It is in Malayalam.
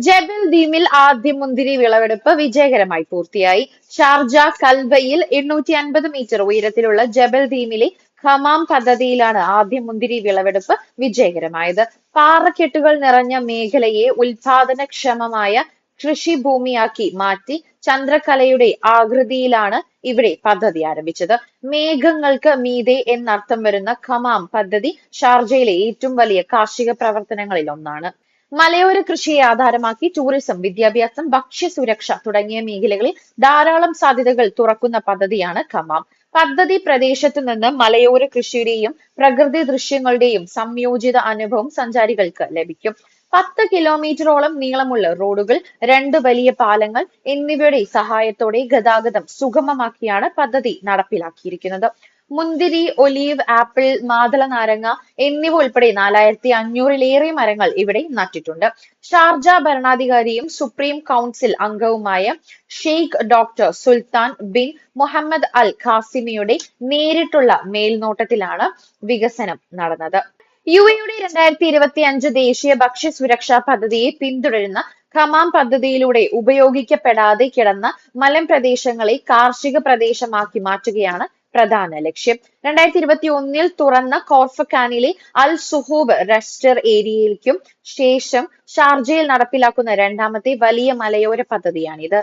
ജബൽ ദ്വീപിൽ ആദ്യ മുന്തിരി വിളവെടുപ്പ് വിജയകരമായി പൂർത്തിയായി. ഷാർജ കൽബയിൽ 850 മീറ്റർ ഉയരത്തിലുള്ള ജബൽ ദ്വീപിലെ ഖമാം പദ്ധതിയിലാണ് ആദ്യ മുന്തിരി വിളവെടുപ്പ് വിജയകരമായത്. പാറക്കെട്ടുകൾ നിറഞ്ഞ മേഖലയെ ഉൽപാദനക്ഷമമായ കൃഷിഭൂമിയാക്കി മാറ്റി ചന്ദ്രക്കലയുടെ ആകൃതിയിലാണ് ഇവിടെ പദ്ധതി ആരംഭിച്ചത്. മേഘങ്ങൾക്ക് മീതെ എന്നർത്ഥം വരുന്ന ഖമാം പദ്ധതി ഷാർജയിലെ ഏറ്റവും വലിയ കാർഷിക പ്രവർത്തനങ്ങളിൽ ഒന്നാണ്. മലയോര കൃഷിയെ ആധാരമാക്കി ടൂറിസം, വിദ്യാഭ്യാസം, ഭക്ഷ്യസുരക്ഷ തുടങ്ങിയ മേഖലകളിൽ ധാരാളം സാധ്യതകൾ തുറക്കുന്ന പദ്ധതിയാണ് ഖമാം. പദ്ധതി പ്രദേശത്തു നിന്ന് മലയോര കൃഷിയുടെയും പ്രകൃതി ദൃശ്യങ്ങളുടെയും സംയോജിത അനുഭവം സഞ്ചാരികൾക്ക് ലഭിക്കും. 10 കിലോമീറ്ററോളം നീളമുള്ള റോഡുകൾ, 2 വലിയ പാലങ്ങൾ എന്നിവയുടെ സഹായത്തോടെ ഗതാഗതം സുഗമമാക്കിയാണ് പദ്ധതി നടപ്പിലാക്കിയിരിക്കുന്നത്. മുന്തിരി, ഒലീവ്, ആപ്പിൾ, മാതള നാരങ്ങ എന്നിവ ഉൾപ്പെടെ 4500-ലേറെ മരങ്ങൾ ഇവിടെ നട്ടിട്ടുണ്ട്. ഷാർജ ഭരണാധികാരിയും സുപ്രീം കൗൺസിൽ അംഗവുമായ Sheikh doctor Sultan bin Muhammad al ഖാസിമിയുടെ നേരിട്ടുള്ള മേൽനോട്ടത്തിലാണ് വികസനം നടന്നത്. യുഎയുടെ 2025 ദേശീയ ഭക്ഷ്യസുരക്ഷാ പദ്ധതിയെ പിന്തുടരുന്ന ഖമാം പദ്ധതിയിലൂടെ ഉപയോഗിക്കപ്പെടാതെ കിടന്ന മലമ്പ്രദേശങ്ങളെ കാർഷിക പ്രദേശമാക്കി മാറ്റുകയാണ് പ്രധാന ലക്ഷ്യം. 2021 തുറന്ന കോർഫക്കാനിലെ അൽ സുഹൂബ് റെസ്റ്റർ ഏരിയയ്ക്കും ശേഷം ഷാർജയിൽ നടപ്പിലാക്കുന്ന രണ്ടാമത്തെ വലിയ മലയോര പദ്ധതിയാണിത്.